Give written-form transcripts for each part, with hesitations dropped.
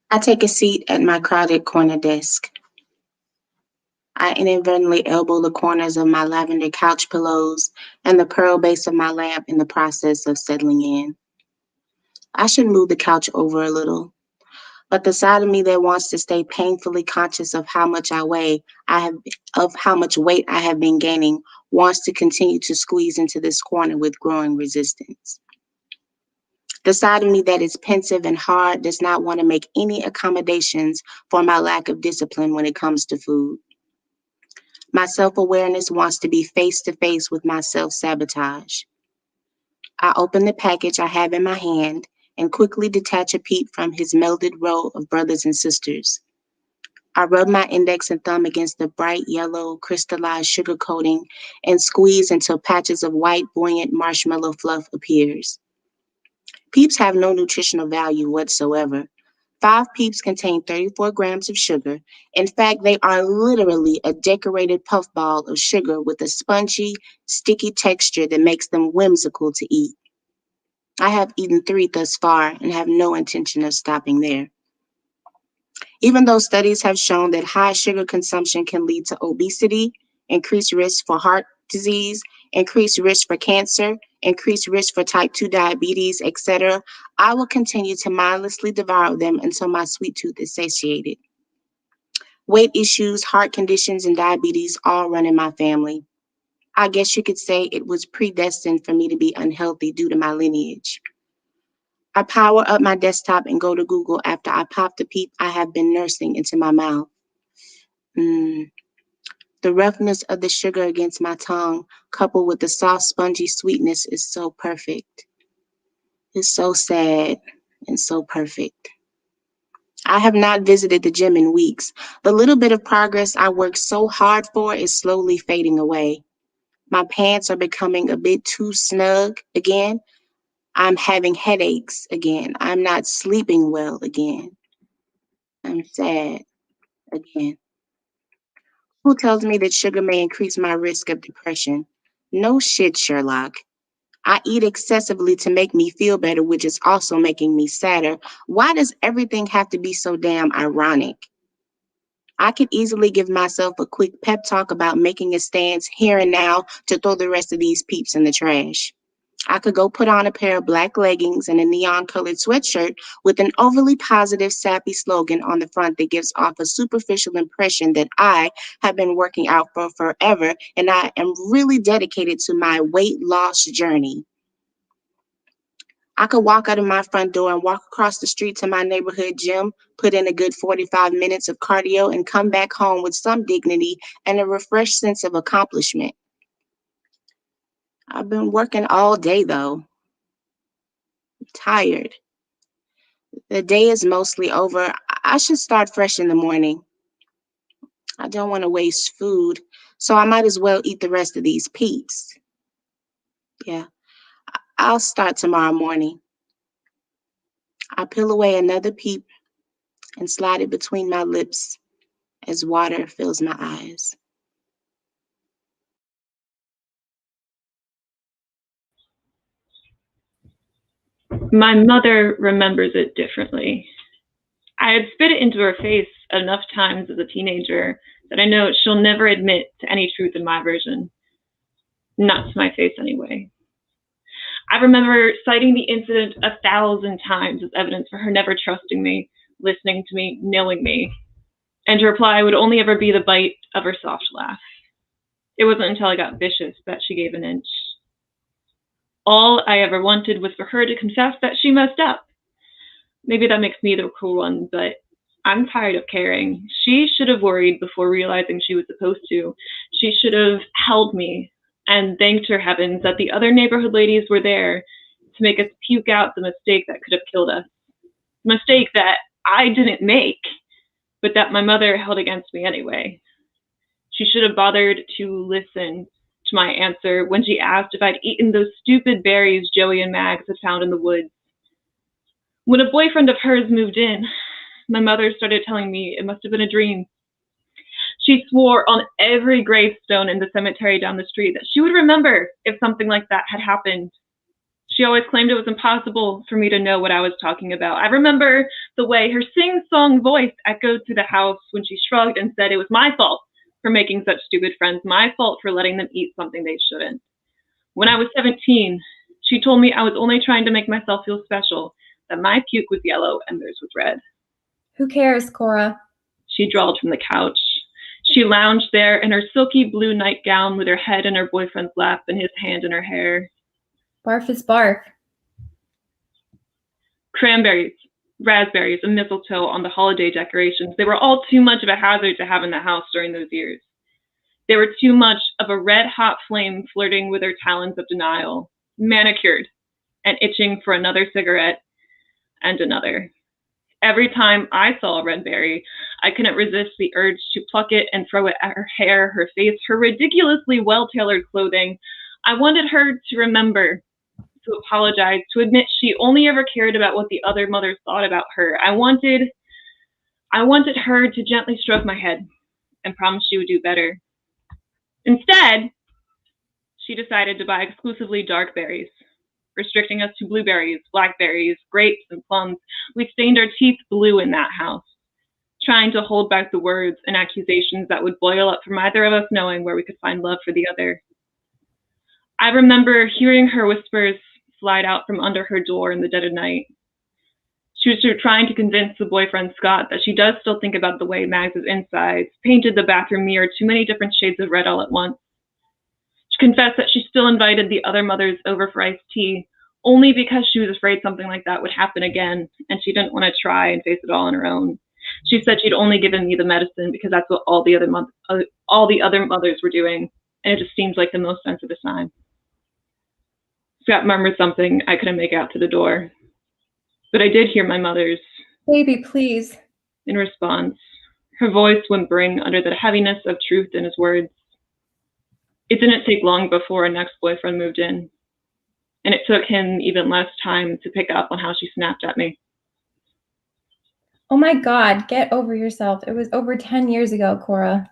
I take a seat at my crowded corner desk. I inadvertently elbow the corners of my lavender couch pillows and the pearl base of my lamp in the process of settling in. I should move the couch over a little, but the side of me that wants to stay painfully conscious of how much I have of how much weight I have been gaining wants to continue to squeeze into this corner with growing resistance. The side of me that is pensive and hard does not want to make any accommodations for my lack of discipline when it comes to food. My self awareness wants to be face to face with my self sabotage. I open the package I have in my hand and quickly detach a peep from his melded row of brothers and sisters. I rub my index and thumb against the bright yellow crystallized sugar coating and squeeze until patches of white, buoyant marshmallow fluff appears. Peeps have no nutritional value whatsoever. 5 peeps contain 34 grams of sugar. In fact, they are literally a decorated puffball of sugar with a spongy, sticky texture that makes them whimsical to eat. I have eaten 3 thus far and have no intention of stopping there. Even though studies have shown that high sugar consumption can lead to obesity, increased risk for heart disease, increased risk for cancer, increased risk for type 2 diabetes, etc., I will continue to mindlessly devour them until my sweet tooth is satiated. Weight issues, heart conditions, and diabetes all run in my family. I guess you could say it was predestined for me to be unhealthy due to my lineage. I power up my desktop and go to Google after I pop the peep I have been nursing into my mouth. Mm. The roughness of the sugar against my tongue, coupled with the soft, spongy sweetness, is so perfect. It's so sad and so perfect. I have not visited the gym in weeks. The little bit of progress I worked so hard for is slowly fading away. My pants are becoming a bit too snug again. I'm having headaches again. I'm not sleeping well again. I'm sad again. Who tells me that sugar may increase my risk of depression? No shit, Sherlock. I eat excessively to make me feel better, which is also making me sadder. Why does everything have to be so damn ironic? I could easily give myself a quick pep talk about making a stance here and now to throw the rest of these peeps in the trash. I could go put on a pair of black leggings and a neon colored sweatshirt with an overly positive, sappy slogan on the front that gives off a superficial impression that I have been working out for forever and I am really dedicated to my weight loss journey. I could walk out of my front door and walk across the street to my neighborhood gym, put in a good 45 minutes of cardio, and come back home with some dignity and a refreshed sense of accomplishment. I've been working all day though. I'm tired. The day is mostly over. I should start fresh in the morning. I don't want to waste food, so I might as well eat the rest of these peeps. Yeah, I'll start tomorrow morning. I peel away another peep and slide it between my lips as water fills my eyes. My mother remembers it differently. I had spit it into her face enough times as a teenager that I know she'll never admit to any truth in my version. Not to my face, anyway. I remember citing the incident 1,000 times as evidence for her never trusting me, listening to me, knowing me, and her reply would only ever be the bite of her soft laugh. It wasn't until I got vicious that she gave an inch. All I ever wanted was for her to confess that she messed up. Maybe that makes me the cruel one, but I'm tired of caring. She should have worried before realizing she was supposed to. She should have held me and thanked her heavens that the other neighborhood ladies were there to make us puke out the mistake that could have killed us. The mistake that I didn't make, but that my mother held against me anyway. She should have bothered to listen to my answer when she asked if I'd eaten those stupid berries Joey and Mags had found in the woods. When a boyfriend of hers moved in, my mother started telling me it must have been a dream. She swore on every gravestone in the cemetery down the street that she would remember if something like that had happened. She always claimed it was impossible for me to know what I was talking about. I remember the way her sing-song voice echoed through the house when she shrugged and said it was my fault for making such stupid friends, my fault for letting them eat something they shouldn't. When I was 17, she told me I was only trying to make myself feel special, that my puke was yellow and theirs was red. Who cares, Cora? She drawled from the couch. She lounged there in her silky blue nightgown with her head in her boyfriend's lap and his hand in her hair. Barf is barf. Cranberries, raspberries, and mistletoe on the holiday decorations. They were all too much of a hazard to have in the house during those years. They were too much of a red-hot flame flirting with her talons of denial, manicured and itching for another cigarette and another. Every time I saw a red berry, I couldn't resist the urge to pluck it and throw it at her hair, her face, her ridiculously well-tailored clothing. I wanted her to remember, to apologize, to admit she only ever cared about what the other mothers thought about her. I wanted her to gently stroke my head and promise she would do better. Instead, she decided to buy exclusively dark berries, restricting us to blueberries, blackberries, grapes, and plums. We stained our teeth blue in that house, trying to hold back the words and accusations that would boil up from either of us knowing where we could find love for the other. I remember hearing her whispers slide out from under her door in the dead of night. She was trying to convince the boyfriend, Scott, that she does still think about the way Mags's insides painted the bathroom mirror too many different shades of red all at once. She confessed that she still invited the other mothers over for iced tea, only because she was afraid something like that would happen again, and she didn't want to try and face it all on her own. She said she'd only given me the medicine because that's what all the other mothers were doing, and it just seemed like the most sensitive sign. Scott murmured something I couldn't make out to the door, but I did hear my mother's, "Baby, please." In response, her voice whimpering under the heaviness of truth in his words. It didn't take long before our next boyfriend moved in, and it took him even less time to pick up on how she snapped at me. Oh my God, get over yourself. It was over 10 years ago, Cora.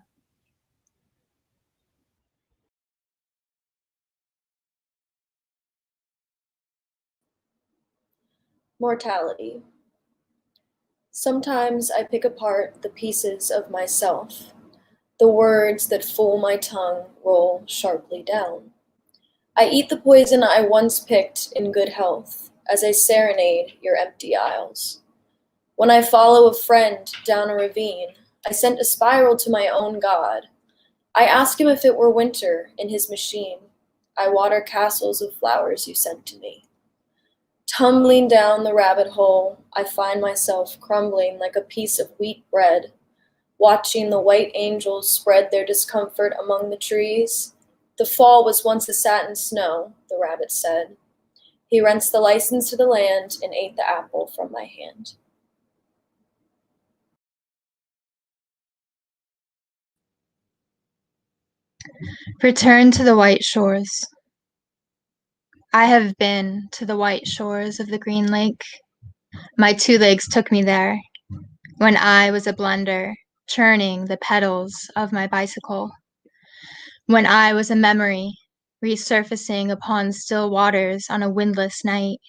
Mortality. Sometimes I pick apart the pieces of myself. The words that fool my tongue roll sharply down. I eat the poison I once picked in good health as I serenade your empty aisles. When I follow a friend down a ravine, I sent a spiral to my own God. I ask him if it were winter in his machine. I water castles of flowers you sent to me. Tumbling down the rabbit hole, I find myself crumbling like a piece of wheat bread, watching the white angels spread their discomfort among the trees. The fall was once a satin snow, the rabbit said. He rents the license to the land and ate the apple from my hand. Return to the white shores. I have been to the white shores of the Green Lake. My 2 legs took me there when I was a blender, churning the pedals of my bicycle. When I was a memory, resurfacing upon still waters on a windless night,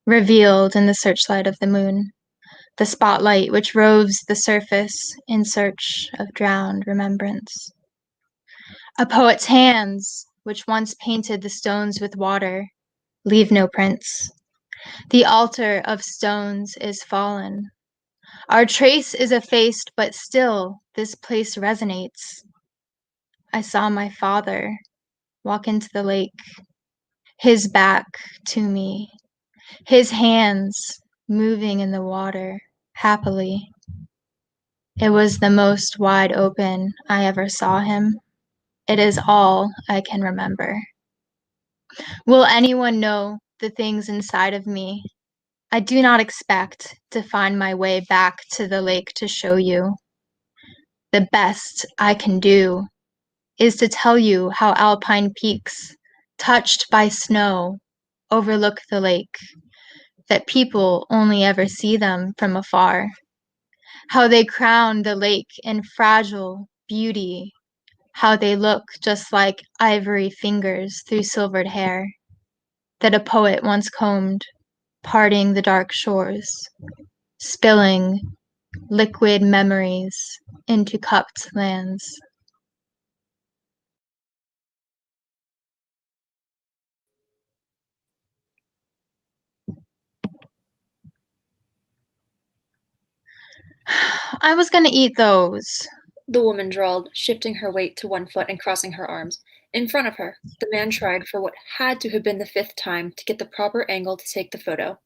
revealed in the searchlight of the moon, the spotlight which roves the surface in search of drowned remembrance. A poet's hands, which once painted the stones with water, leave no prints. The altar of stones is fallen. Our trace is effaced, but still this place resonates. I saw my father walk into the lake, his back to me, his hands moving in the water happily. It was the most wide open I ever saw him. It is all I can remember. Will anyone know the things inside of me? I do not expect to find my way back to the lake to show you. The best I can do is to tell you how alpine peaks, touched by snow, overlook the lake, that people only ever see them from afar, how they crown the lake in fragile beauty, how they look just like ivory fingers through silvered hair. that a poet once combed, parting the dark shores, spilling liquid memories into cupped lands. I was gonna eat those. The woman drawled, shifting her weight to one foot and crossing her arms. In front of her, the man tried for what had to have been the 5th time to get the proper angle to take the photo.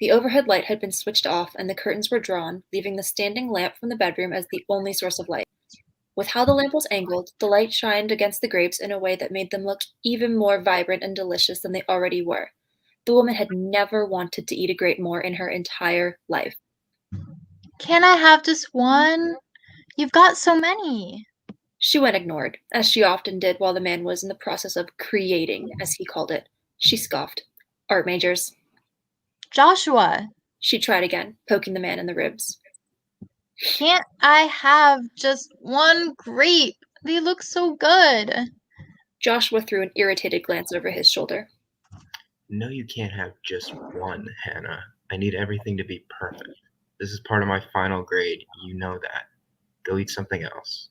The overhead light had been switched off and the curtains were drawn, leaving the standing lamp from the bedroom as the only source of light. With how the lamp was angled, the light shined against the grapes in a way that made them look even more vibrant and delicious than they already were. The woman had never wanted to eat a grape more in her entire life. Can I have just one? You've got so many. She went ignored, as she often did while the man was in the process of creating, as he called it. She scoffed. Art majors. Joshua, She tried again, poking the man in the ribs. can't I have just one grape? They look so good. Joshua threw an irritated glance over his shoulder. No, you can't have just one, Hannah. I need everything to be perfect. This is part of my final grade. You know that. Go eat something else.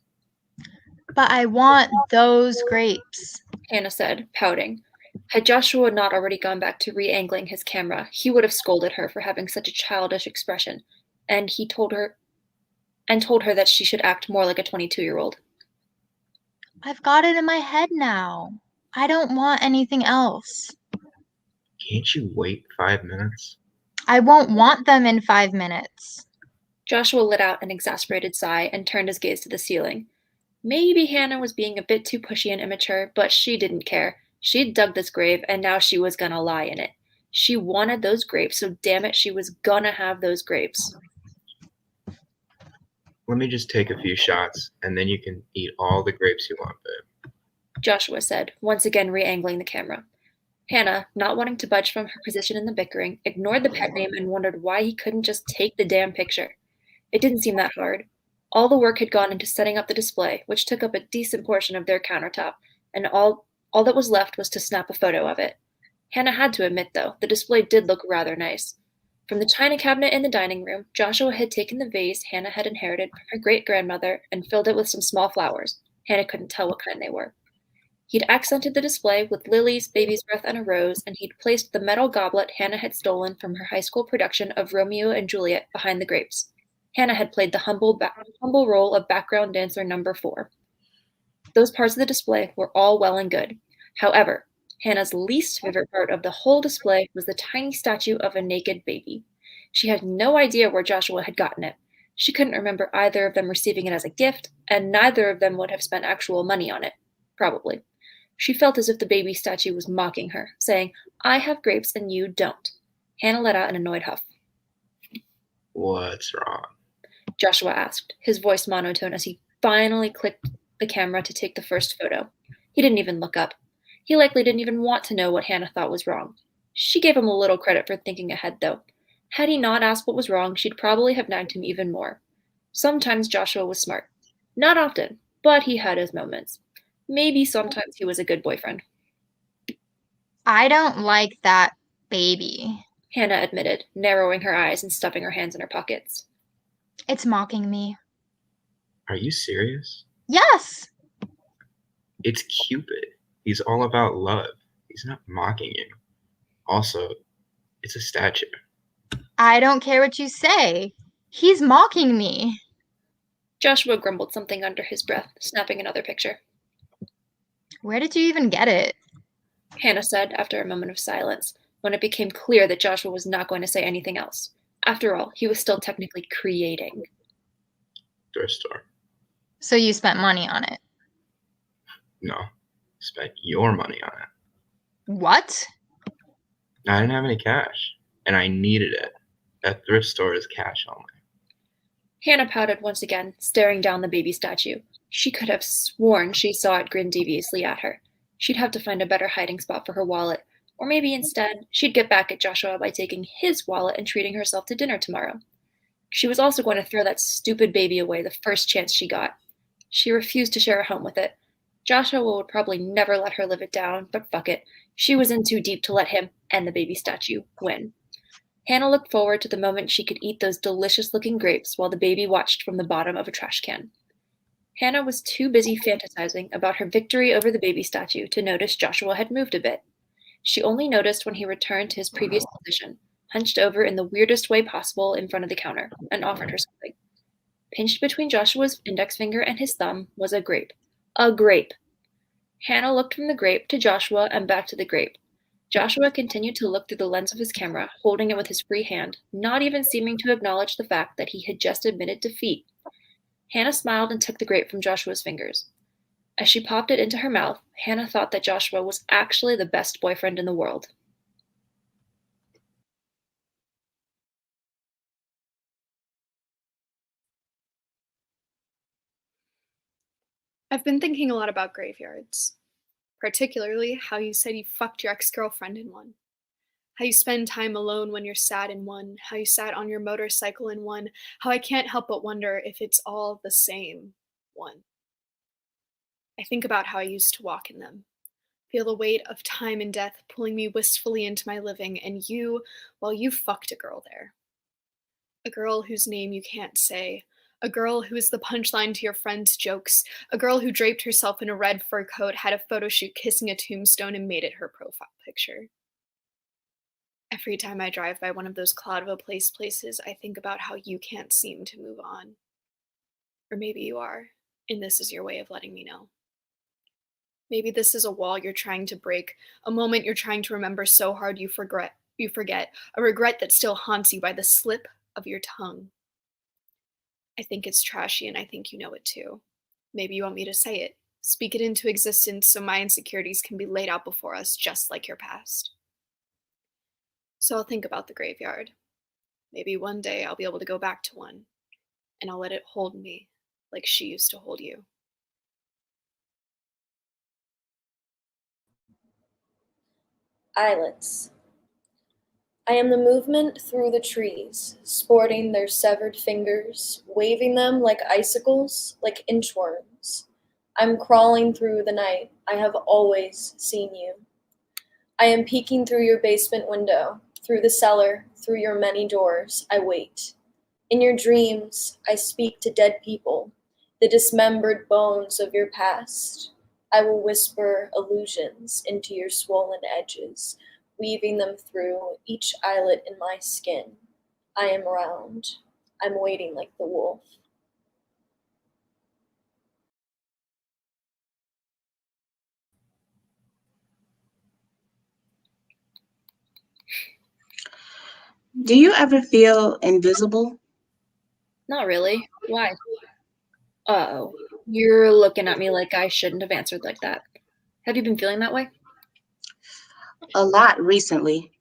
But I want those grapes. Hannah said, pouting. Had Joshua not already gone back to re-angling his camera, he would have scolded her for having such a childish expression, and he told her that she should act more like a 22-year-old. I've got it in my head now. I don't want anything else. Can't you wait 5 minutes? I won't want them in 5 minutes. Joshua let out an exasperated sigh and turned his gaze to the ceiling. Maybe Hannah was being a bit too pushy and immature, but she didn't care. She'd dug this grave, and now she was gonna lie in it. She wanted those grapes, so damn it, she was gonna have those grapes. Let me just take a few shots, and then you can eat all the grapes you want, babe. Joshua said, once again re-angling the camera. Hannah, not wanting to budge from her position in the bickering, ignored the pet name and wondered why he couldn't just take the damn picture. It didn't seem that hard. All the work had gone into setting up the display, which took up a decent portion of their countertop, and all that was left was to snap a photo of it. Hannah had to admit, though, the display did look rather nice. From the china cabinet in the dining room, Joshua had taken the vase Hannah had inherited from her great-grandmother and filled it with some small flowers. Hannah couldn't tell what kind they were. He'd accented the display with lilies, baby's breath, and a rose, and he'd placed the metal goblet Hannah had stolen from her high school production of Romeo and Juliet behind the grapes. Hannah had played the humble role of background dancer number 4. Those parts of the display were all well and good. However, Hannah's least favorite part of the whole display was the tiny statue of a naked baby. She had no idea where Joshua had gotten it. She couldn't remember either of them receiving it as a gift, and neither of them would have spent actual money on it. Probably. She felt as if the baby statue was mocking her, saying, "I have grapes and you don't." Hannah let out an annoyed huff. What's wrong? Joshua asked, his voice monotone as he finally clicked the camera to take the first photo. He didn't even look up. He likely didn't even want to know what Hannah thought was wrong. She gave him a little credit for thinking ahead, though. Had he not asked what was wrong, she'd probably have nagged him even more. Sometimes Joshua was smart. Not often, but he had his moments. Maybe sometimes he was a good boyfriend. I don't like that baby. Hannah admitted, narrowing her eyes and stuffing her hands in her pockets. It's mocking me. Are you serious? Yes! It's Cupid. He's all about love. He's not mocking you. Also, it's a statue. I don't care what you say. He's mocking me. Joshua grumbled something under his breath, snapping another picture. Where did you even get it? Hannah said after a moment of silence, when it became clear that Joshua was not going to say anything else. After all, he was still technically creating. Thrift store. So you spent money on it. No. Spent your money on it. What? I didn't have any cash, and I needed it. That thrift store is cash only. Hannah pouted once again, staring down the baby statue. She could have sworn she saw it grin deviously at her. She'd have to find a better hiding spot for her wallet, or maybe instead, she'd get back at Joshua by taking his wallet and treating herself to dinner tomorrow. She was also going to throw that stupid baby away the first chance she got. She refused to share a home with it. Joshua would probably never let her live it down, but fuck it. She was in too deep to let him and the baby statue win. Hannah looked forward to the moment she could eat those delicious-looking grapes while the baby watched from the bottom of a trash can. Hannah was too busy fantasizing about her victory over the baby statue to notice Joshua had moved a bit. She only noticed when he returned to his previous position, hunched over in the weirdest way possible in front of the counter, and offered her something. Pinched between Joshua's index finger and his thumb was a grape. A grape! Hannah looked from the grape to Joshua and back to the grape. Joshua continued to look through the lens of his camera, holding it with his free hand, not even seeming to acknowledge the fact that he had just admitted defeat. Hannah smiled and took the grape from Joshua's fingers. As she popped it into her mouth, Hannah thought that Joshua was actually the best boyfriend in the world. I've been thinking a lot about graveyards, particularly how you said you fucked your ex-girlfriend in one, how you spend time alone when you're sad in one, how you sat on your motorcycle in one, how I can't help but wonder if it's all the same one. I think about how I used to walk in them, feel the weight of time and death pulling me wistfully into my living, and you, well, you fucked a girl there. A girl whose name you can't say, a girl who is the punchline to your friends' jokes, a girl who draped herself in a red fur coat, had a photo shoot kissing a tombstone, and made it her profile picture. Every time I drive by one of those cloud of a places, I think about how you can't seem to move on. Or maybe you are, and this is your way of letting me know. Maybe this is a wall you're trying to break, a moment you're trying to remember so hard you forget, a regret that still haunts you by the slip of your tongue. I think it's trashy, and I think you know it too. Maybe you want me to say it, speak it into existence so my insecurities can be laid out before us just like your past. So I'll think about the graveyard. Maybe one day I'll be able to go back to one, and I'll let it hold me like she used to hold you. Islets. I am the movement through the trees, sporting their severed fingers, waving them like icicles, like inchworms. I'm crawling through the night. I have always seen you. I am peeking through your basement window, through the cellar, through your many doors. I wait. In your dreams, I speak to dead people, the dismembered bones of your past. I will whisper illusions into your swollen edges, weaving them through each eyelet in my skin. I am round. I'm waiting like the wolf. Do you ever feel invisible? Not really. Why? Uh-oh. You're looking at me like I shouldn't have answered like that. Have you been feeling that way? A lot recently.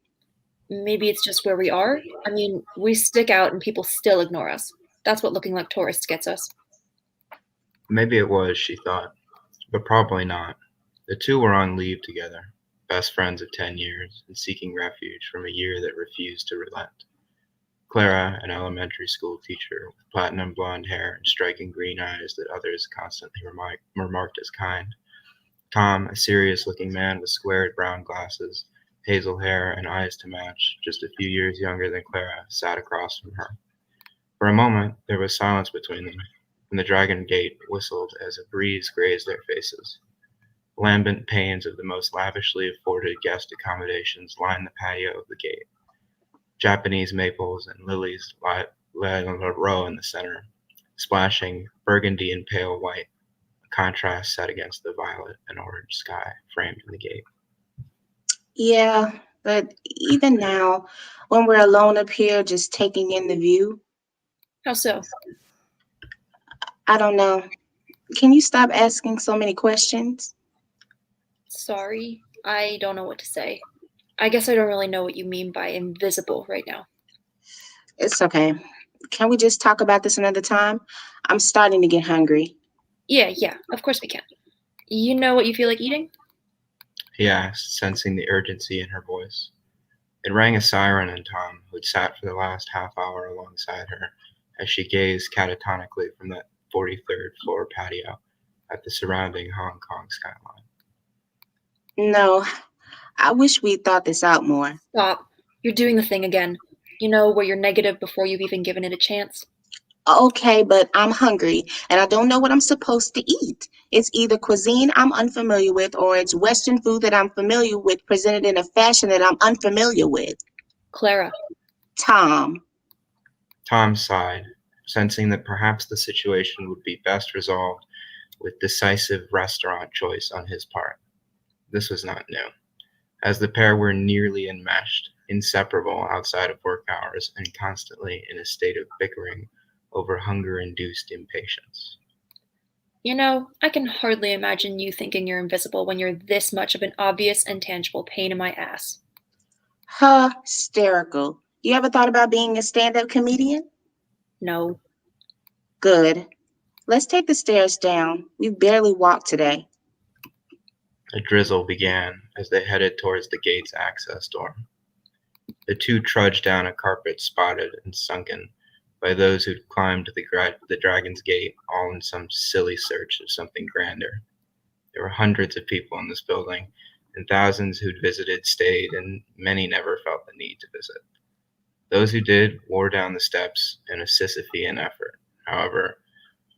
Maybe it's just where we are? I mean, we stick out and people still ignore us. That's what looking like tourists gets us. Maybe it was, she thought, but probably not. The two were on leave together, best friends of 10 years, and seeking refuge from a year that refused to relent. Clara, an elementary school teacher with platinum blonde hair and striking green eyes that others constantly remarked as kind. Tom, a serious-looking man with squared brown glasses, hazel hair, and eyes to match, just a few years younger than Clara, sat across from her. For a moment, there was silence between them, and the Dragon Gate whistled as a breeze grazed their faces. Lambent panes of the most lavishly afforded guest accommodations lined the patio of the gate. Japanese maples and lilies led in a row in the center, splashing burgundy and pale white, a contrast set against the violet and orange sky framed in the gate. Yeah, but even now, when we're alone up here just taking in the view, How so? I don't know. Can you stop asking so many questions? Sorry, I don't know what to say. I guess I don't really know what you mean by invisible right now. It's okay. Can we just talk about this another time? I'm starting to get hungry. Yeah, of course we can. You know what you feel like eating? He asked, sensing the urgency in her voice. It rang a siren in Tom, who had sat for the last half hour alongside her, as she gazed catatonically from that 43rd floor patio at the surrounding Hong Kong skyline. No, I wish we'd thought this out more. Stop. You're doing the thing again. You know, where you're negative before you've even given it a chance? Okay, but I'm hungry and I don't know what I'm supposed to eat. It's either cuisine I'm unfamiliar with or it's Western food that I'm familiar with presented in a fashion that I'm unfamiliar with. Clara. Tom. Tom sighed, sensing that perhaps the situation would be best resolved with decisive restaurant choice on his part. This was not new, as the pair were nearly enmeshed, inseparable outside of work hours, and constantly in a state of bickering over hunger-induced impatience. You know, I can hardly imagine you thinking you're invisible when you're this much of an obvious and tangible pain in my ass. Hysterical. You ever thought about being a stand-up comedian? No. Good. Let's take the stairs down. We've barely walked today. A drizzle began as they headed towards the gate's access door. The two trudged down a carpet spotted and sunken by those who'd climbed the dragon's gate, all in some silly search of something grander. There were hundreds of people in this building, and thousands who'd visited stayed, and many never felt the need to visit. Those who did wore down the steps in a Sisyphean effort. However,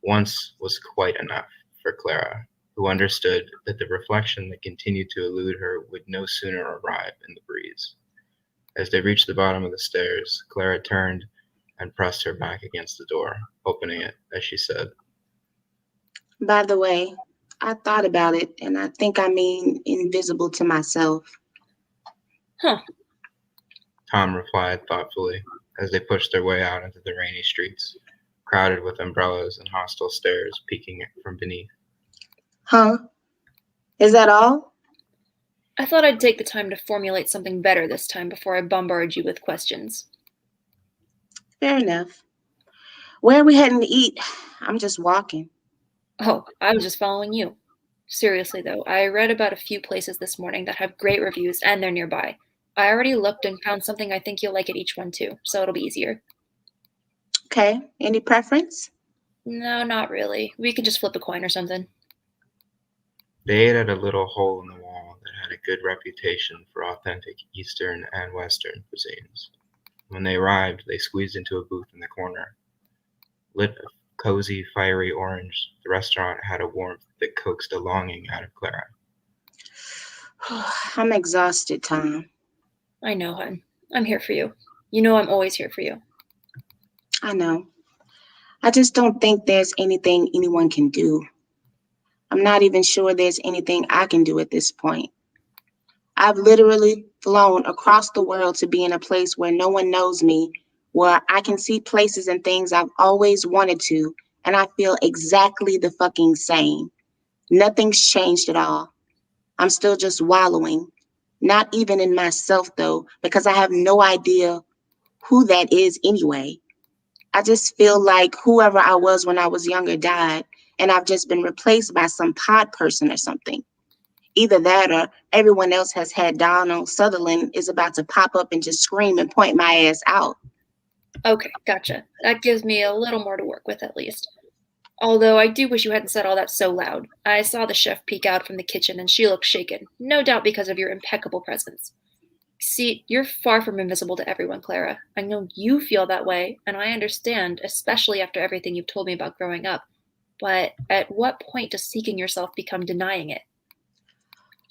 once was quite enough for Clara, who understood that the reflection that continued to elude her would no sooner arrive in the breeze. As they reached the bottom of the stairs, Clara turned and pressed her back against the door, opening it as she said, By the way, I thought about it, and I think I mean invisible to myself. Huh. Tom replied thoughtfully as they pushed their way out into the rainy streets, crowded with umbrellas and hostile stares peeking from beneath. Huh? Is that all? I thought I'd take the time to formulate something better this time before I bombard you with questions. Fair enough. Where are we heading to eat? I'm just walking. Oh, I was just following you. Seriously, though, I read about a few places this morning that have great reviews and they're nearby. I already looked and found something I think you'll like at each one too, so it'll be easier. Okay, any preference? No, not really. We could just flip a coin or something. They ate at a little hole in the wall that had a good reputation for authentic Eastern and Western cuisines. When they arrived, they squeezed into a booth in the corner. Lit of cozy, fiery orange, the restaurant had a warmth that coaxed a longing out of Clara. I'm exhausted, Tom. I know, hon. I'm here for you. You know I'm always here for you. I know. I just don't think there's anything anyone can do. I'm not even sure there's anything I can do at this point. I've literally flown across the world to be in a place where no one knows me, where I can see places and things I've always wanted to, and I feel exactly the fucking same. Nothing's changed at all. I'm still just wallowing. Not even in myself, though, because I have no idea who that is anyway. I just feel like whoever I was when I was younger died, and I've just been replaced by some pod person or something. Either that or everyone else has had Donald Sutherland is about to pop up and just scream and point my ass out. Okay, gotcha. That gives me a little more to work with at least. Although I do wish you hadn't said all that so loud. I saw the chef peek out from the kitchen and she looked shaken, no doubt because of your impeccable presence. See, you're far from invisible to everyone, Clara. I know you feel that way, and I understand, especially after everything you've told me about growing up. But at what point does seeking yourself become denying it?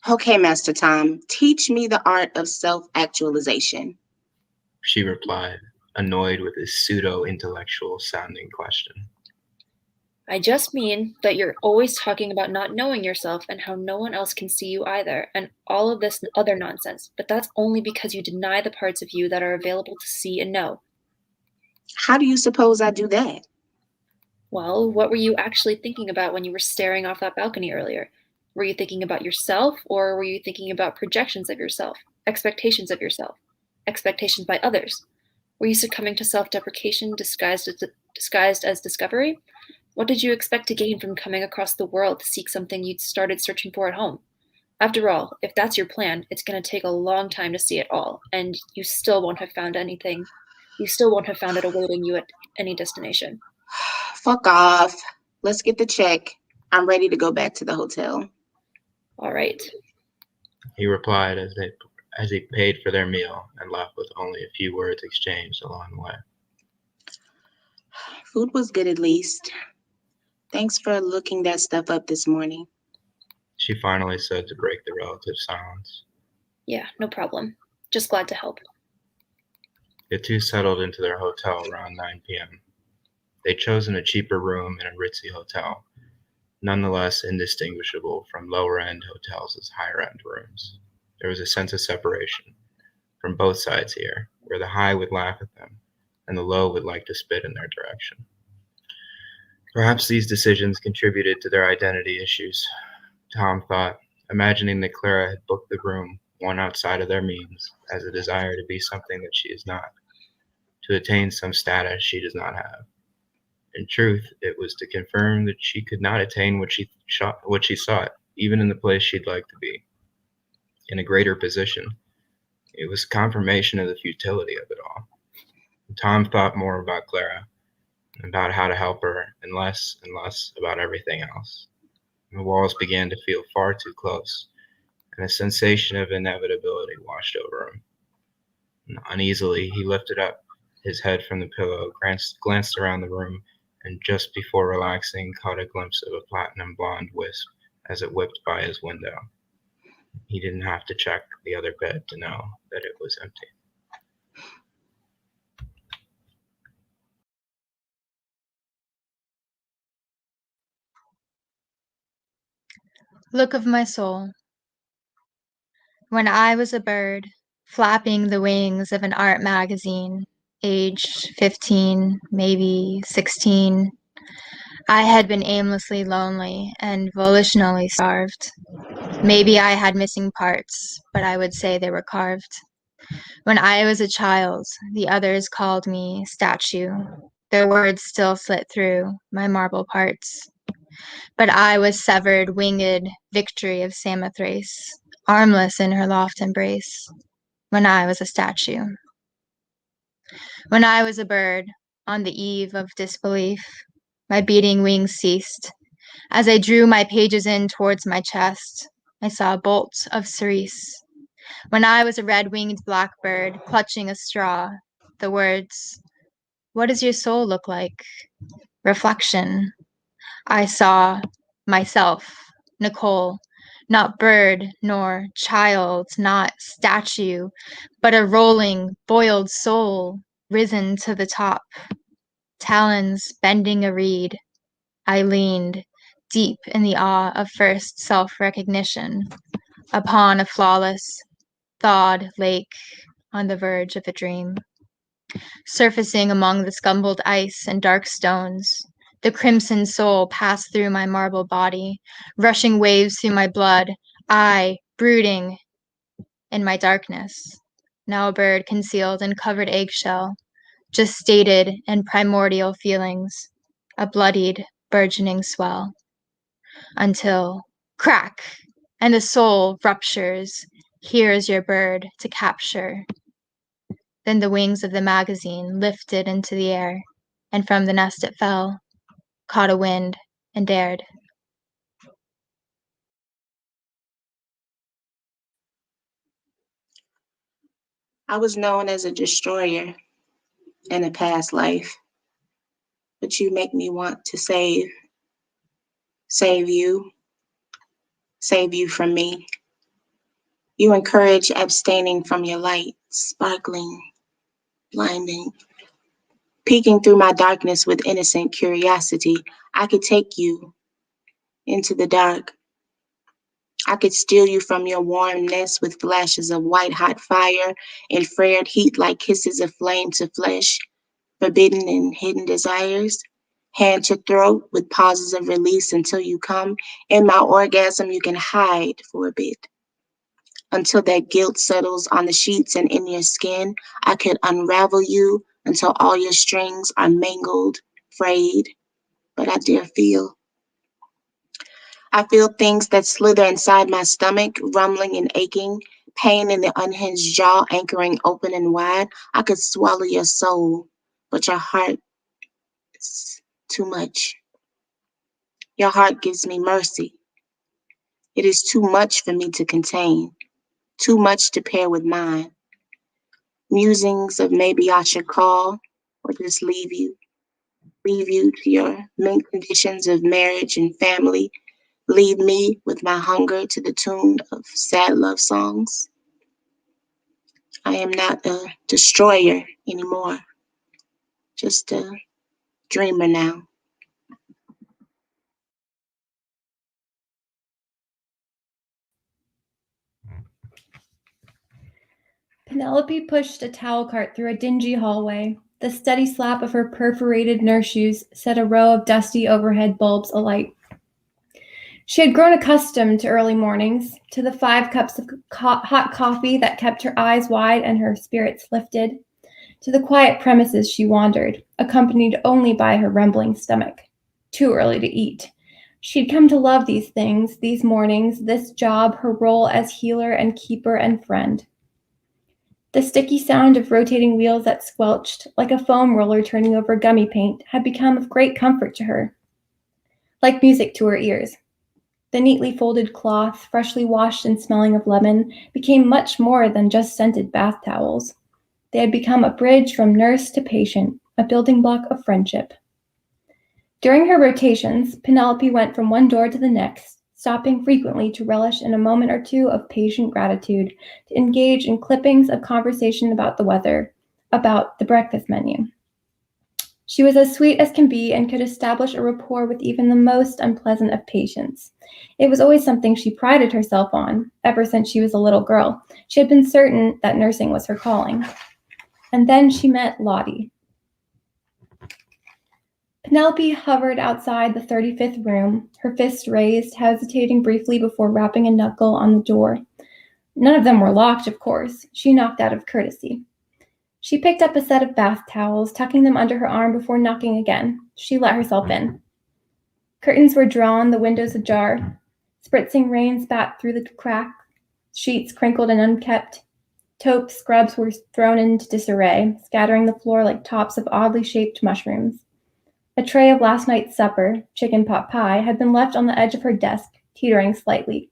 Okay, Master Tom, teach me the art of self-actualization. She replied, annoyed with his pseudo-intellectual sounding question. I just mean that you're always talking about not knowing yourself and how no one else can see you either, and all of this other nonsense, but that's only because you deny the parts of you that are available to see and know. How do you suppose I do that? Well, what were you actually thinking about when you were staring off that balcony earlier? Were you thinking about yourself, or were you thinking about projections of yourself, expectations by others? Were you succumbing to self-deprecation disguised as discovery? What did you expect to gain from coming across the world to seek something you'd started searching for at home? After all, if that's your plan, it's going to take a long time to see it all, and you still won't have found anything. You still won't have found it awaiting you at any destination. Fuck off. Let's get the check. I'm ready to go back to the hotel. All right. he replied as he paid for their meal and left with only a few words exchanged along the way. Food was good at least. Thanks for looking that stuff up this morning. She finally said to break the relative silence. Yeah, no problem. Just glad to help. The two settled into their hotel around 9 p.m. They'd chosen a cheaper room in a ritzy hotel, nonetheless indistinguishable from lower-end hotels as higher-end rooms. There was a sense of separation from both sides here, where the high would laugh at them and the low would like to spit in their direction. Perhaps these decisions contributed to their identity issues, Tom thought, imagining that Clara had booked the room, one outside of their means, as a desire to be something that she is not, to attain some status she does not have. In truth, it was to confirm that she could not attain what she sought, even in the place she'd like to be, in a greater position. It was confirmation of the futility of it all. Tom thought more about Clara, about how to help her, and less about everything else. The walls began to feel far too close, and a sensation of inevitability washed over him. And uneasily, he lifted up his head from the pillow, glanced around the room, and just before relaxing, caught a glimpse of a platinum blonde wisp as it whipped by his window. He didn't have to check the other bed to know that it was empty. Look of my soul. When I was a bird, flapping the wings of an art magazine, aged 15, maybe 16, I had been aimlessly lonely and volitionally starved. Maybe I had missing parts, but I would say they were carved. When I was a child, the others called me statue. Their words still slit through my marble parts. But I was severed, winged victory of Samothrace, armless in her loft embrace, when I was a statue. When I was a bird, on the eve of disbelief, my beating wings ceased. As I drew my pages in towards my chest, I saw a bolt of cerise. When I was a red-winged blackbird, clutching a straw, the words, "What does your soul look like?" Reflection. I saw myself, Nicole, not bird nor child, not statue, but a rolling, boiled soul, risen to the top. Talons bending a reed, I leaned, deep in the awe of first self-recognition, upon a flawless, thawed lake on the verge of a dream. Surfacing among the scumbled ice and dark stones, the crimson soul passed through my marble body, rushing waves through my blood, I brooding in my darkness. Now a bird concealed in covered eggshell, just stated in primordial feelings, a bloodied, burgeoning swell. Until, crack, and the soul ruptures. Here's your bird to capture. Then the wings of the magazine lifted into the air, and from the nest it fell, caught a wind, and dared. I was known as a destroyer in a past life, but you make me want to save you from me. You encourage abstaining from your light, sparkling, blinding, peeking through my darkness with innocent curiosity. I could take you into the dark. I could steal you from your warm nest with flashes of white hot fire and flared heat like kisses of flame to flesh, forbidden and hidden desires. Hand to throat with pauses of release until you come. In my orgasm, you can hide for a bit. Until that guilt settles on the sheets and in your skin, I could unravel you until all your strings are mangled, frayed. But I dare feel. I feel things that slither inside my stomach, rumbling and aching, pain in the unhinged jaw anchoring open and wide. I could swallow your soul, but your heart is too much. Your heart gives me mercy. It is too much for me to contain. too much to pair with mine. Musings of maybe I should call or just leave you to your mint conditions of marriage and family. Leave me with my hunger to the tune of sad love songs. I am not a destroyer anymore, just a dreamer now. Penelope pushed a towel cart through a dingy hallway. The steady slap of her perforated nurse shoes set a row of dusty overhead bulbs alight. She had grown accustomed to early mornings, to the 5 cups of hot coffee that kept her eyes wide and her spirits lifted, to the quiet premises she wandered, accompanied only by her rumbling stomach. Too early to eat. She'd come to love these things, these mornings, this job, her role as healer and keeper and friend. The sticky sound of rotating wheels that squelched, like a foam roller turning over gummy paint, had become of great comfort to her, like music to her ears. The neatly folded cloth, freshly washed and smelling of lemon, became much more than just scented bath towels. They had become a bridge from nurse to patient, a building block of friendship. During her rotations, Penelope went from one door to the next, stopping frequently to relish in a moment or two of patient gratitude, to engage in clippings of conversation about the weather, about the breakfast menu. She was as sweet as can be and could establish a rapport with even the most unpleasant of patients. It was always something she prided herself on, ever since she was a little girl. She had been certain that nursing was her calling. And then she met Lottie. Penelope hovered outside the 35th room, her fist raised, hesitating briefly before rapping a knuckle on the door. None of them were locked, of course. She knocked out of courtesy. She picked up a set of bath towels, tucking them under her arm before knocking again. She let herself in. Curtains were drawn, the windows ajar. Spritzing rain spat through the crack. Sheets crinkled and unkept. Taupe scrubs were thrown into disarray, scattering the floor like tops of oddly shaped mushrooms. A tray of last night's supper, chicken pot pie, had been left on the edge of her desk, teetering slightly.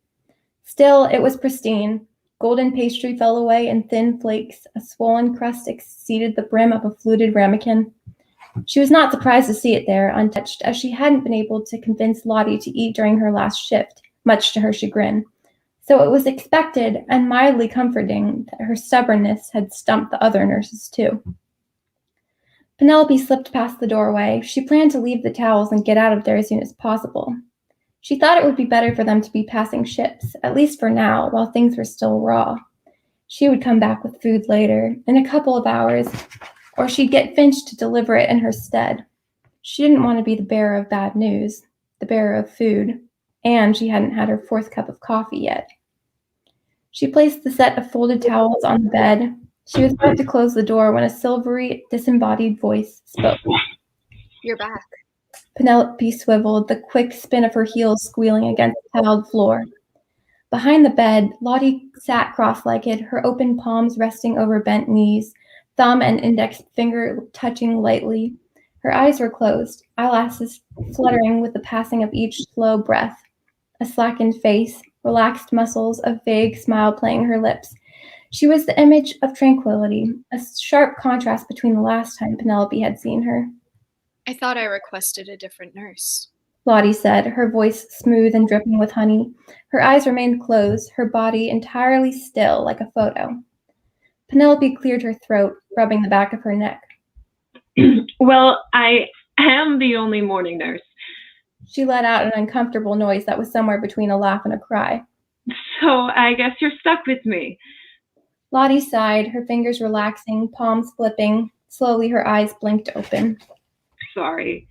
Still, it was pristine. Golden pastry fell away in thin flakes. A swollen crust exceeded the brim of a fluted ramekin. She was not surprised to see it there, untouched, as she hadn't been able to convince Lottie to eat during her last shift, much to her chagrin. So it was expected and mildly comforting that her stubbornness had stumped the other nurses too. Penelope slipped past the doorway. She planned to leave the towels and get out of there as soon as possible. She thought it would be better for them to be passing ships, at least for now, while things were still raw. She would come back with food later, in a couple of hours, or she'd get Finch to deliver it in her stead. She didn't want to be the bearer of bad news, the bearer of food, and she hadn't had her 4th cup of coffee yet. She placed the set of folded towels on the bed. She was about to close the door when a silvery, disembodied voice spoke. You're back. Penelope swiveled, the quick spin of her heels squealing against the tiled floor. Behind the bed, Lottie sat cross-legged, her open palms resting over bent knees, thumb and index finger touching lightly. Her eyes were closed, eyelashes fluttering with the passing of each slow breath. A slackened face, relaxed muscles, a vague smile playing her lips. She was the image of tranquility, a sharp contrast between the last time Penelope had seen her. I thought I requested a different nurse. Lottie said, her voice smooth and dripping with honey. Her eyes remained closed, her body entirely still like a photo. Penelope cleared her throat, rubbing the back of her neck. Well, I am the only morning nurse. She let out an uncomfortable noise that was somewhere between a laugh and a cry. So I guess you're stuck with me. Lottie sighed, her fingers relaxing, palms flipping. Slowly her eyes blinked open. Sorry.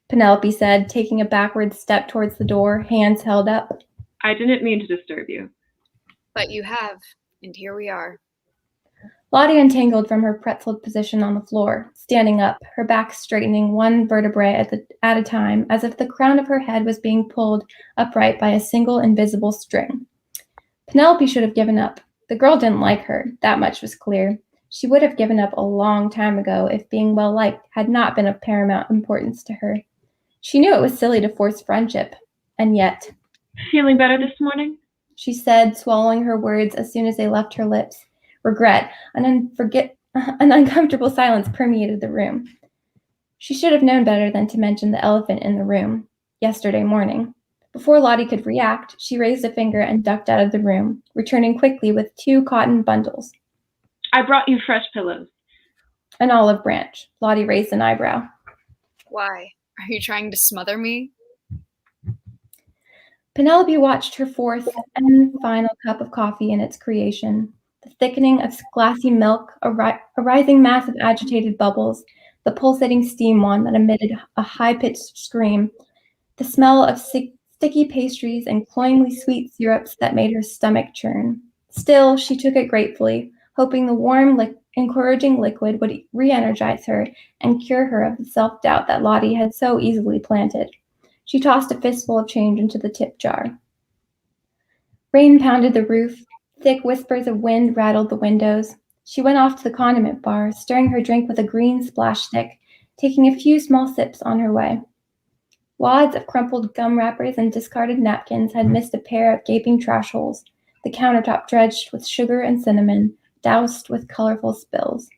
Penelope said, taking a backward step towards the door, hands held up. I didn't mean to disturb you. But you have, and here we are. Lottie untangled from her pretzeled position on the floor, standing up, her back straightening one vertebrae at a time, as if the crown of her head was being pulled upright by a single invisible string. Penelope should have given up. The girl didn't like her, that much was clear. She would have given up a long time ago if being well-liked had not been of paramount importance to her. She knew it was silly to force friendship, and yet... Feeling better this morning? she said, swallowing her words as soon as they left her lips. Regret, an uncomfortable silence permeated the room. She should have known better than to mention the elephant in the room yesterday morning. Before Lottie could react, she raised a finger and ducked out of the room, returning quickly with 2 cotton bundles. I brought you fresh pillows. An olive branch. Lottie raised an eyebrow. Why? Are you trying to smother me? Penelope watched her 4th and final cup of coffee in its creation. The thickening of glassy milk, a rising mass of agitated bubbles, the pulsating steam wand that emitted a high-pitched scream, the smell of sticky pastries and cloyingly sweet syrups that made her stomach churn. Still, she took it gratefully, hoping the warm, encouraging liquid would re-energize her and cure her of the self-doubt that Lottie had so easily planted. She tossed a fistful of change into the tip jar. Rain pounded the roof. Thick whispers of wind rattled the windows. She went off to the condiment bar, stirring her drink with a green splash stick, taking a few small sips on her way. Wads of crumpled gum wrappers and discarded napkins had missed a pair of gaping trash holes, the countertop dredged with sugar and cinnamon, doused with colorful spills.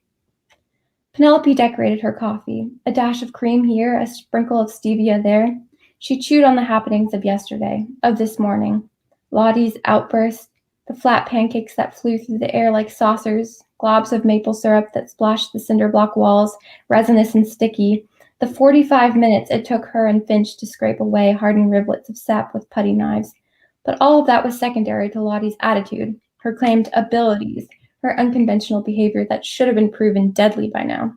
Penelope decorated her coffee, a dash of cream here, a sprinkle of stevia there. She chewed on the happenings of yesterday, of this morning. Lottie's outburst, the flat pancakes that flew through the air like saucers, globs of maple syrup that splashed the cinder block walls, resinous and sticky, the 45 minutes it took her and Finch to scrape away hardened riblets of sap with putty knives. But all of that was secondary to Lottie's attitude, her claimed abilities, her unconventional behavior that should have been proven deadly by now.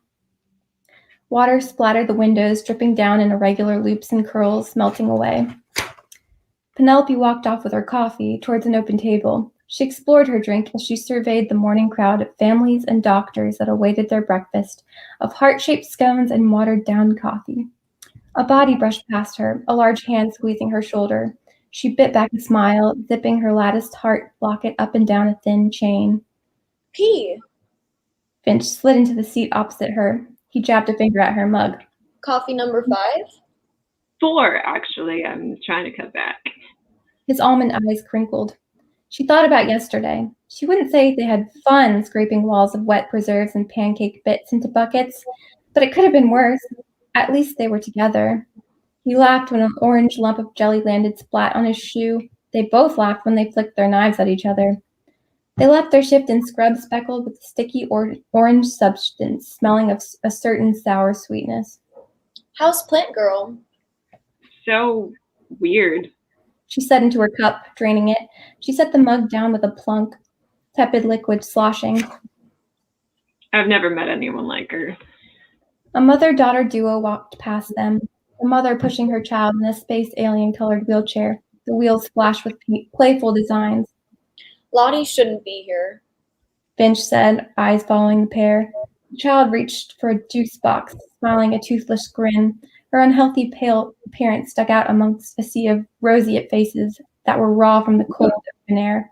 Water splattered the windows, dripping down in irregular loops and curls, melting away. Penelope walked off with her coffee towards an open table. She explored her drink as she surveyed the morning crowd of families and doctors that awaited their breakfast of heart-shaped scones and watered-down coffee. A body brushed past her, a large hand squeezing her shoulder. She bit back a smile, zipping her latticed heart locket up and down a thin chain. P. Finch slid into the seat opposite her. He jabbed a finger at her mug. Coffee number 5? 4, actually. I'm trying to cut back. His almond eyes crinkled. She thought about yesterday. She wouldn't say they had fun scraping walls of wet preserves and pancake bits into buckets, but it could have been worse. At least they were together. He laughed when an orange lump of jelly landed splat on his shoe. They both laughed when they flicked their knives at each other. They left their shift in scrub speckled with sticky orange substance, smelling of a certain sour sweetness. How's Plant Girl? So weird. She said into her cup, draining it. She set the mug down with a plunk, tepid liquid sloshing. I've never met anyone like her. A mother-daughter duo walked past them, the mother pushing her child in a space alien-colored wheelchair, the wheels splashed with playful designs. Lottie shouldn't be here, Finch said, eyes following the pair. The child reached for a juice box, smiling a toothless grin. Her unhealthy, pale appearance stuck out amongst a sea of roseate faces that were raw from the cold open air.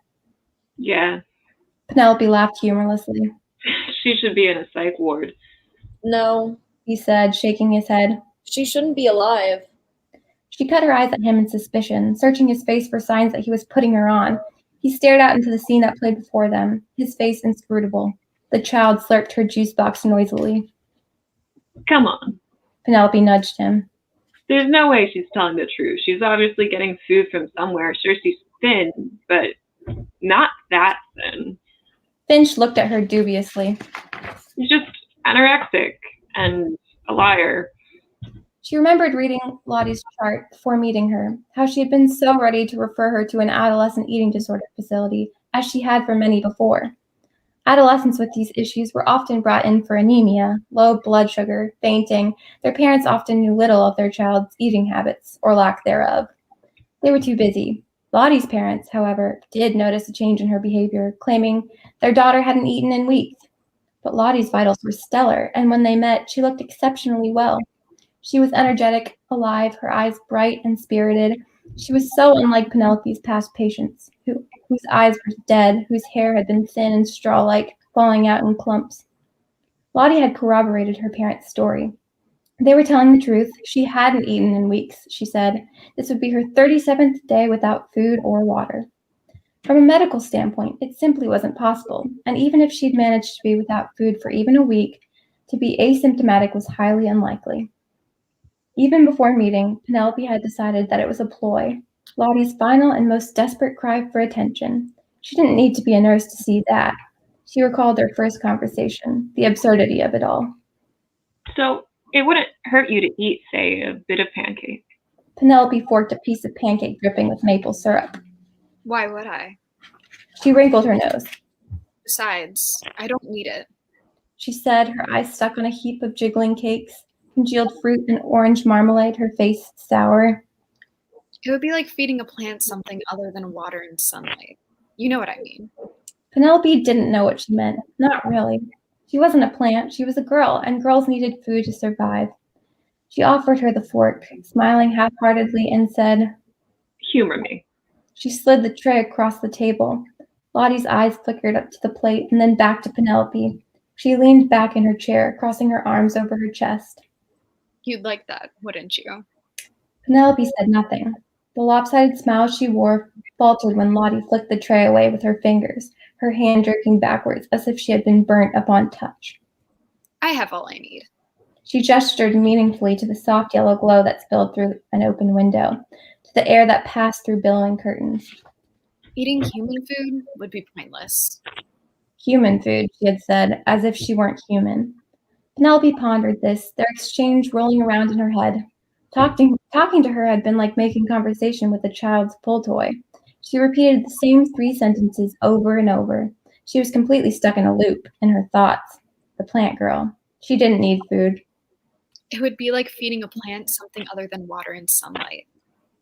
Yeah. Penelope laughed humorlessly. She should be in a psych ward. No, He said, shaking his head. she shouldn't be alive. She cut her eyes at him in suspicion, searching his face for signs that he was putting her on. He stared out into the scene that played before them, his face inscrutable. The child slurped her juice box noisily. Come on. Penelope nudged him. There's no way she's telling the truth. She's obviously getting food from somewhere. Sure, she's thin, but not that thin. Finch looked at her dubiously. She's just anorexic and a liar. She remembered reading Lottie's chart before meeting her, how she had been so ready to refer her to an adolescent eating disorder facility, as she had for many before. Adolescents with these issues were often brought in for anemia, low blood sugar, fainting. Their parents often knew little of their child's eating habits, or lack thereof. They were too busy. Lottie's parents, however, did notice a change in her behavior, claiming their daughter hadn't eaten in weeks. But Lottie's vitals were stellar, and when they met, she looked exceptionally well. She was energetic, alive, her eyes bright and spirited. She was so unlike Penelope's past patients, whose eyes were dead, whose hair had been thin and straw-like, falling out in clumps. Lottie had corroborated her parents' story. They were telling the truth. She hadn't eaten in weeks, she said. This would be her 37th day without food or water. From a medical standpoint, it simply wasn't possible, and even if she'd managed to be without food for even a week, to be asymptomatic was highly unlikely. Even before meeting, Penelope had decided that it was a ploy, Lottie's final and most desperate cry for attention. She didn't need to be a nurse to see that. She recalled their first conversation, the absurdity of it all. So it wouldn't hurt you to eat, say, a bit of pancake. Penelope forked a piece of pancake dripping with maple syrup. Why would I? She wrinkled her nose. Besides, I don't need it. She said, her eyes stuck on a heap of jiggling cakes, congealed fruit and orange marmalade, her face sour. It would be like feeding a plant something other than water and sunlight. You know what I mean. Penelope didn't know what she meant. Not really. She wasn't a plant. She was a girl, and girls needed food to survive. She offered her the fork, smiling half-heartedly, and said, Humor me. She slid the tray across the table. Lottie's eyes flickered up to the plate and then back to Penelope. She leaned back in her chair, crossing her arms over her chest. You'd like that, wouldn't you? Penelope said nothing. The lopsided smile she wore faltered when Lottie flicked the tray away with her fingers, her hand jerking backwards as if she had been burnt upon touch. I have all I need. She gestured meaningfully to the soft yellow glow that spilled through an open window, to the air that passed through billowing curtains. Eating human food would be pointless. Human food, she had said, as if she weren't human. Penelope pondered this, their exchange rolling around in her head. Talking to her had been like making conversation with a child's pull toy. She repeated the same 3 sentences over and over. She was completely stuck in a loop, in her thoughts. The plant girl. She didn't need food. It would be like feeding a plant something other than water and sunlight.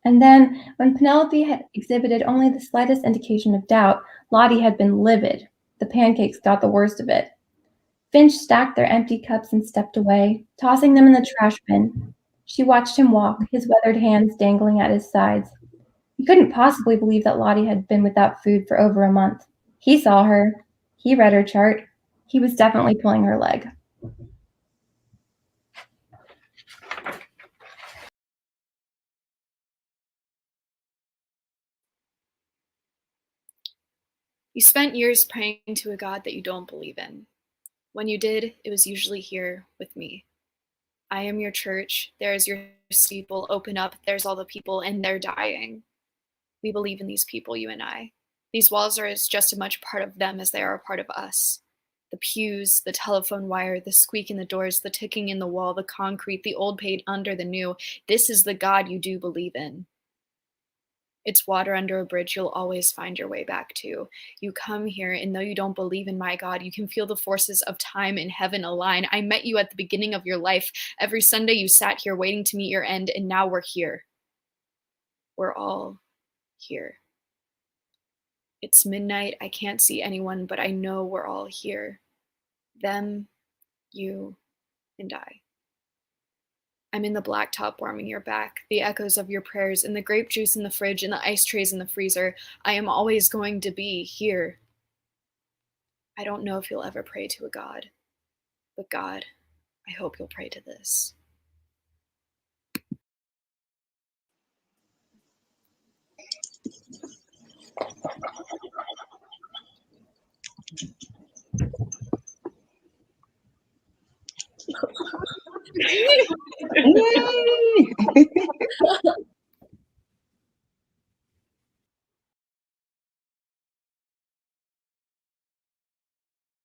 And then, when Penelope had exhibited only the slightest indication of doubt, Lottie had been livid. The pancakes got the worst of it. Finch stacked their empty cups and stepped away, tossing them in the trash bin. She watched him walk, his weathered hands dangling at his sides. He couldn't possibly believe that Lottie had been without food for over a month. He saw her. He read her chart. He was definitely pulling her leg. You spent years praying to a God that you don't believe in. When you did, it was usually here with me. I am your church. There's your steeple. Open up. There's all the people, and they're dying. We believe in these people, you and I. These walls are just as much part of them as they are a part of us. The pews, the telephone wire, the squeak in the doors, the ticking in the wall, the concrete, the old paid under the new. This is the God you do believe in. It's water under a bridge you'll always find your way back to. You come here, and though you don't believe in my God, you can feel the forces of time and heaven align. I met you at the beginning of your life. Every Sunday you sat here waiting to meet your end, and now we're here. We're all here. It's midnight. I can't see anyone, but I know we're all here. Them, you, and I. I'm in the blacktop warming your back, the echoes of your prayers, and the grape juice in the fridge and the ice trays in the freezer. I am always going to be here. I don't know if you'll ever pray to a God, but God, I hope you'll pray to this.